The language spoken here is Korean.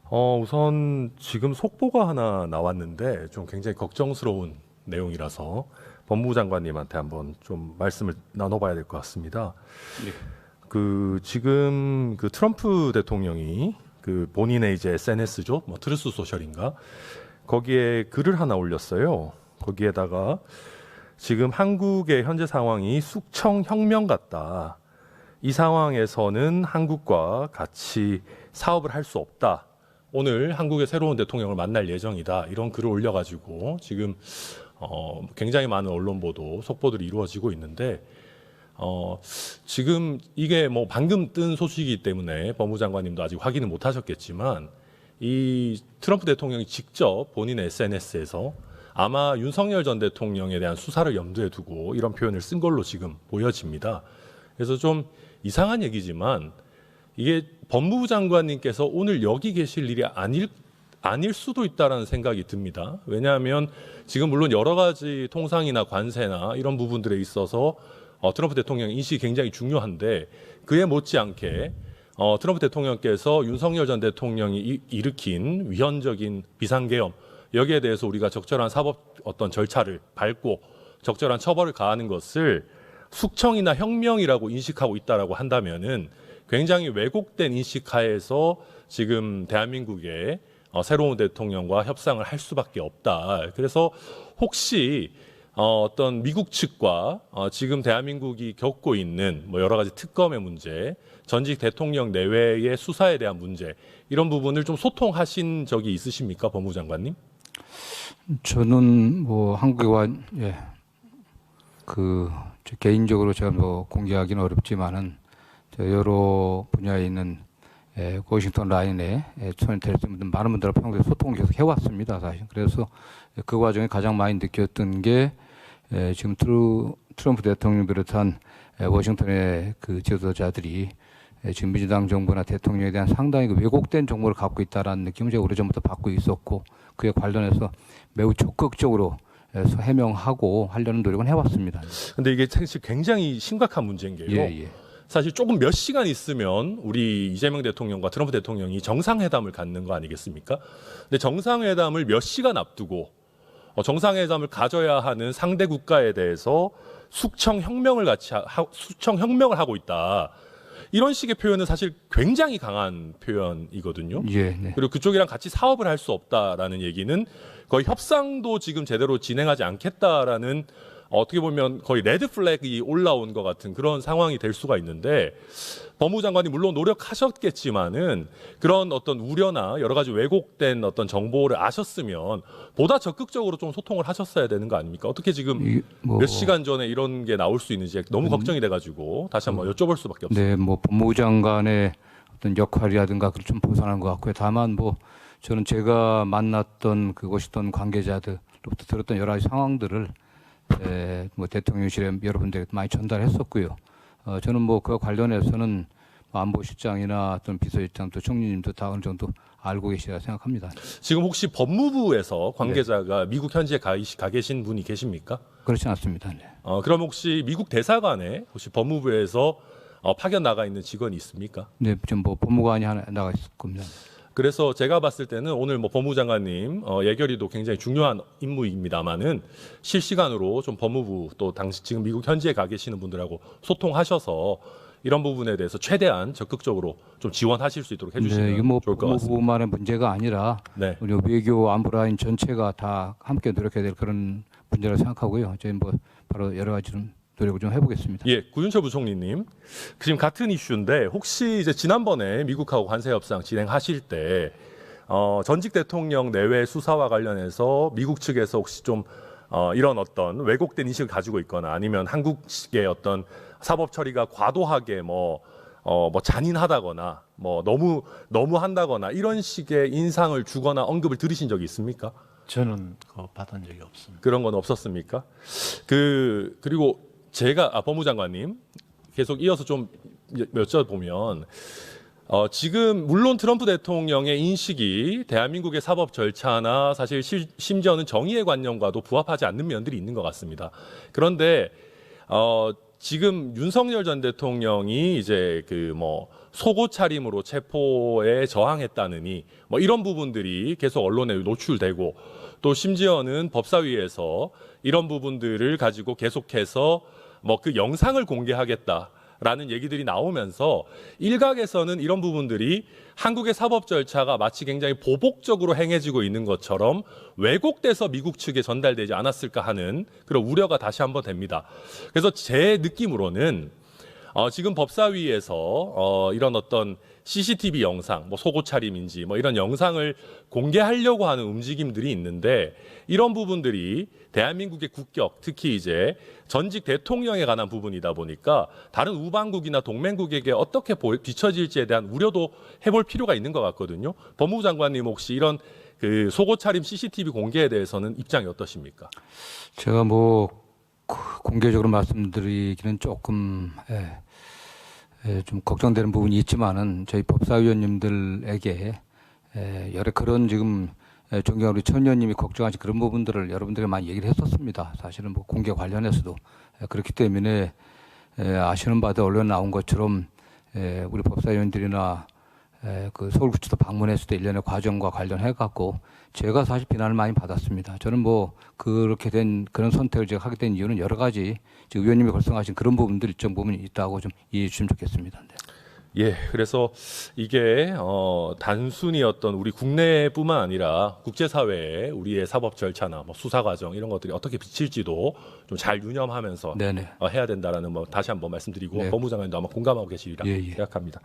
우선 지금 속보가 하나 나왔는데 좀 굉장히 걱정스러운 내용이라서 법무부 장관님한테 한번 좀 말씀을 나눠봐야 될 것 같습니다. 네. 지금 트럼프 대통령이 본인의 이제 SNS죠, 뭐 트루스 소셜인가 거기에 글을 하나 올렸어요. 거기에다가 지금 한국의 현재 상황이 숙청 혁명 같다. 이 상황에서는 한국과 같이 사업을 할 수 없다. 오늘 한국의 새로운 대통령을 만날 예정이다. 이런 글을 올려가지고 지금 굉장히 많은 언론 보도, 속보들이 이루어지고 있는데 지금 이게 뭐 방금 뜬 소식이기 때문에 법무부 장관님도 아직 확인을 못 하셨겠지만 이 트럼프 대통령이 직접 본인의 SNS에서 아마 윤석열 전 대통령에 대한 수사를 염두에 두고 이런 표현을 쓴 걸로 지금 보여집니다. 그래서 좀 이상한 얘기지만 이게 법무부 장관님께서 오늘 여기 계실 일이 아닐 수도 있다라는 생각이 듭니다. 왜냐하면 지금 물론 여러 가지 통상이나 관세나 이런 부분들에 있어서 트럼프 대통령 인식이 굉장히 중요한데 그에 못지않게 트럼프 대통령께서 윤석열 전 대통령이 일으킨 위헌적인 비상계엄 여기에 대해서 우리가 적절한 사법 어떤 절차를 밟고 적절한 처벌을 가하는 것을 숙청이나 혁명이라고 인식하고 있다라고 한다면은 굉장히 왜곡된 인식하에서 지금 대한민국의 새로운 대통령과 협상을 할 수밖에 없다. 그래서 혹시 어떤 미국 측과 지금 대한민국이 겪고 있는 뭐 여러 가지 특검의 문제, 전직 대통령 내외의 수사에 대한 문제 이런 부분을 좀 소통하신 적이 있으십니까, 법무부 장관님? 저는 뭐 한국과 개인적으로 제가 뭐 공개하기는 어렵지만은 여러 분야에 있는 워싱턴 라인에 초연됐던 많은 분들과 평소에 소통을 계속 해왔습니다, 사실. 그래서 그 과정에 가장 많이 느꼈던 게 지금 트럼프 대통령 비롯한 워싱턴의 그 지도자들이 지금 민주당 정부나 대통령에 대한 상당히 왜곡된 정보를 갖고 있다라는 느낌을 제가 오래전부터 받고 있었고 그에 관련해서 매우 적극적으로 해명하고 하려는 노력은 해왔습니다. 근데 이게 사실 굉장히 심각한 문제인 게요. 사실 조금 몇 시간 있으면 우리 이재명 대통령과 트럼프 대통령이 정상회담을 갖는 거 아니겠습니까? 근데 정상회담을 몇 시간 앞두고 정상회담을 가져야 하는 상대 국가에 대해서 숙청 혁명을 하고 있다. 이런 식의 표현은 사실 굉장히 강한 표현이거든요. 그리고 그쪽이랑 같이 사업을 할 수 없다라는 얘기는 거의 협상도 지금 제대로 진행하지 않겠다라는 어떻게 보면 거의 레드 플래그가 올라온 것 같은 그런 상황이 될 수가 있는데 법무부 장관이 물론 노력하셨겠지만은 그런 어떤 우려나 여러 가지 왜곡된 어떤 정보를 아셨으면 보다 적극적으로 좀 소통을 하셨어야 되는 거 아닙니까? 어떻게 지금 몇 시간 전에 이런 게 나올 수 있는지 너무 걱정이 돼가지고 다시 한번 여쭤볼 수밖에 없습니다. 네, 뭐 법무부 장관의 어떤 역할이라든가 그걸 좀 벗어난 것 같고요. 다만 뭐 저는 제가 만났던 워싱턴 관계자들로부터 들었던 여러 가지 상황들을 뭐 대통령실에 여러분들에게 많이 전달했었고요. 저는 뭐 그와 관련해서는 안보실장이나 어떤 비서실장 또 총리님도 다 어느 정도 알고 계시다 생각합니다. 지금 혹시 법무부에서 관계자가 미국 현지에 가 계신 분이 계십니까? 그렇지 않습니다. 네. 그럼 혹시 미국 대사관에 혹시 법무부에서 파견 나가 있는 직원이 있습니까? 네, 지금 뭐 법무관이 하나 나가 있을 겁니다. 그래서 제가 봤을 때는 오늘 뭐 법무부 장관님 예결위도 굉장히 중요한 임무입니다만은 실시간으로 좀 법무부 또 당시 지금 미국 현지에 가 계시는 분들하고 소통하셔서 이런 부분에 대해서 최대한 적극적으로 좀 지원하실 수 있도록 해주시면 이게 뭐 좋을 것 같습니다. 법무부만의 문제가 아니라 우리 외교 안보 라인 전체가 다 함께 노력해야 될 그런 문제라고 생각하고요. 저희 뭐 바로 여러 가지 좀 노력을 좀 해보겠습니다. 예, 구윤철 부총리님, 지금 같은 이슈인데 혹시 이제 지난번에 미국하고 관세 협상 진행하실 때 전직 대통령 내외 수사와 관련해서 미국 측에서 혹시 좀 이런 어떤 왜곡된 인식을 가지고 있거나 아니면 한국의 어떤 사법 처리가 과도하게 뭐 잔인하다거나 뭐 너무 한다거나 이런 식의 인상을 주거나 언급을 들으신 적이 있습니까? 저는 그거 받은 적이 없습니다. 그런 건 없었습니까? 그리고 제가 법무부 장관님 계속 이어서 좀 여쭤보면 지금 물론 트럼프 대통령의 인식이 대한민국의 사법 절차나 사실 심지어는 정의의 관념과도 부합하지 않는 면들이 있는 것 같습니다. 그런데 지금 윤석열 전 대통령이 이제 그 뭐 속옷 차림으로 체포에 저항했다느니 뭐 이런 부분들이 계속 언론에 노출되고 또 심지어는 법사위에서 이런 부분들을 가지고 계속해서 뭐 그 영상을 공개하겠다라는 얘기들이 나오면서 일각에서는 이런 부분들이 한국의 사법 절차가 마치 굉장히 보복적으로 행해지고 있는 것처럼 왜곡돼서 미국 측에 전달되지 않았을까 하는 그런 우려가 다시 한번 됩니다. 그래서 제 느낌으로는 지금 법사위에서 이런 어떤 CCTV 영상, 뭐 속옷 차림인지 뭐 이런 영상을 공개하려고 하는 움직임들이 있는데 이런 부분들이 대한민국의 국격, 특히 이제 전직 대통령에 관한 부분이다 보니까 다른 우방국이나 동맹국에게 어떻게 비춰질지에 대한 우려도 해볼 필요가 있는 것 같거든요. 법무부 장관님 혹시 이런 그 속옷 차림 CCTV 공개에 대해서는 입장이 어떠십니까? 제가 뭐 공개적으로 말씀드리기는 조금 좀 걱정되는 부분이 있지만은 저희 법사위원님들에게 여러 그런 지금 존경하는 우리 천 의원님이 걱정하신 그런 부분들을 여러분들에게 많이 얘기를 했었습니다. 사실은 뭐 공개 관련해서도 그렇기 때문에 아시는 바도 언론에 나온 것처럼 우리 법사위원들이나 그 서울구치소 방문했을 때 일련의 과정과 관련해 갖고 제가 사실 비난을 많이 받았습니다. 저는 뭐 그렇게 된 그런 선택을 제가 하게 된 이유는 여러 가지 지금 의원님이 말씀하신 그런 부분들 일정 부분이 있다고 좀 이해해 주시면 좋겠습니다. 네. 예, 그래서 이게 단순히 어떤 우리 국내뿐만 아니라 국제사회에 우리의 사법 절차나 뭐 수사 과정 이런 것들이 어떻게 비칠지도 좀 잘 유념하면서 네네. 해야 된다라는 뭐 다시 한번 말씀드리고 네. 법무부 장관님도 아마 공감하고 계시리라 예, 예. 생각합니다.